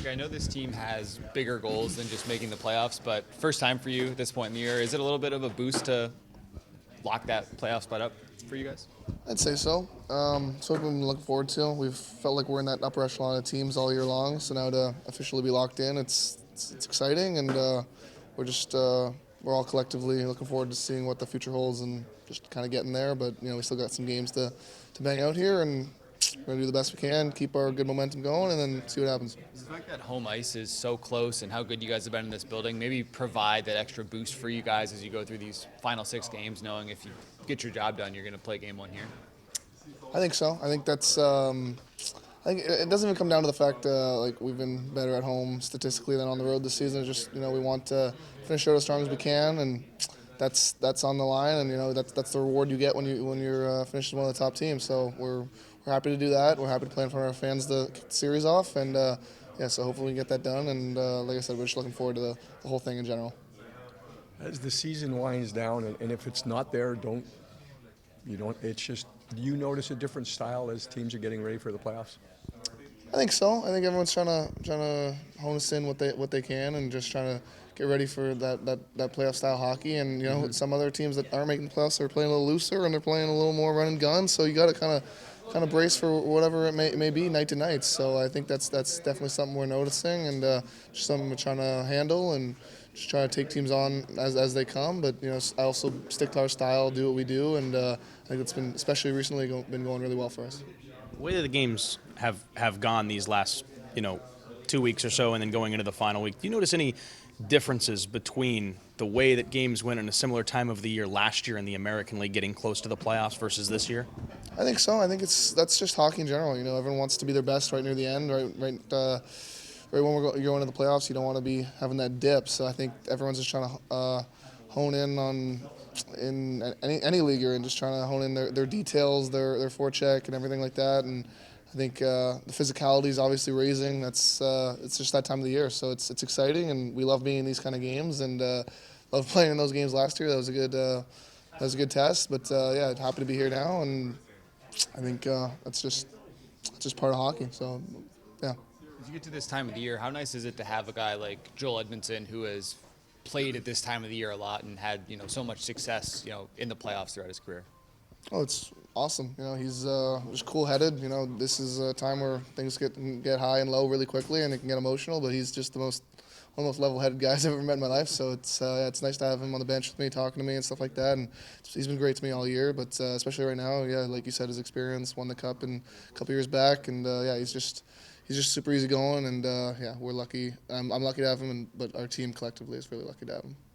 Clarke, I know this team has bigger goals than just making the playoffs, but first time for you at this point in the year, is it a little bit of a boost to lock that playoff spot up for you guys? I'd say so. So we've been looking forward to. We've felt like we're in that upper echelon of teams all year long. So now to officially be locked in, it's exciting, and we're all collectively looking forward to seeing what the future holds and just kind of getting there. But we still got some games to bang out here, and we're gonna do the best we can, keep our good momentum going, and then see what happens. Does the fact that home ice is so close and how good you guys have been in this building maybe provide that extra boost for you guys as you go through these final 6 games, knowing if you get your job done, you're going to play game one here? I think so. I think that's. I think it doesn't even come down to the fact like we've been better at home statistically than on the road this season. It's just we want to finish out as strong as we can, and that's on the line, and that's the reward you get when you're finishing one of the top teams. So we're happy to do that. We're happy to play in front of our fans to kick the series off, and so hopefully we can get that done. And like I said, we're just looking forward to the whole thing in general. As the season winds down, and if it's not there, it's just, do you notice a different style as teams are getting ready for the playoffs? I think so. I think everyone's trying to hone us in what they can, and just trying to get ready for that playoff style hockey. And some other teams that aren't making the playoffs are playing a little looser, and they're playing a little more run and gun. So you got to kind of brace for whatever it may be night to night. So I think that's definitely something we're noticing, and just something we're trying to handle, and just trying to take teams on as they come. But I also stick to our style, do what we do, and I think it's been, especially recently, been going really well for us. The way that the games have gone these last 2 weeks or so, and then going into the final week, do you notice any differences between the way that games went in a similar time of the year last year in the American League getting close to the playoffs versus this year? I think so. I think that's just hockey in general. Everyone wants to be their best right near the end, right when you're going to the playoffs. You don't want to be having that dip. So I think everyone's just trying to hone in on, in any league you're in, just trying to hone in their details, their forecheck and everything like that. And I think the physicality is obviously raising. It's just that time of the year, so it's exciting, and we love being in these kind of games, and loved playing in those games last year. That was a good test. But happy to be here now, and I think that's just part of hockey. So yeah. As you get to this time of the year, how nice is it to have a guy like Joel Edmondson who has played at this time of the year a lot and had so much success in the playoffs throughout his career? Oh, it's awesome. He's just cool-headed. This is a time where things get high and low really quickly, and it can get emotional. But he's just one of the most level-headed guys I've ever met in my life. So it's nice to have him on the bench with me, talking to me and stuff like that. And he's been great to me all year. But especially right now, like you said, his experience, won the cup a couple years back, and he's just super easy going. And we're lucky. I'm lucky to have him, but our team collectively is really lucky to have him.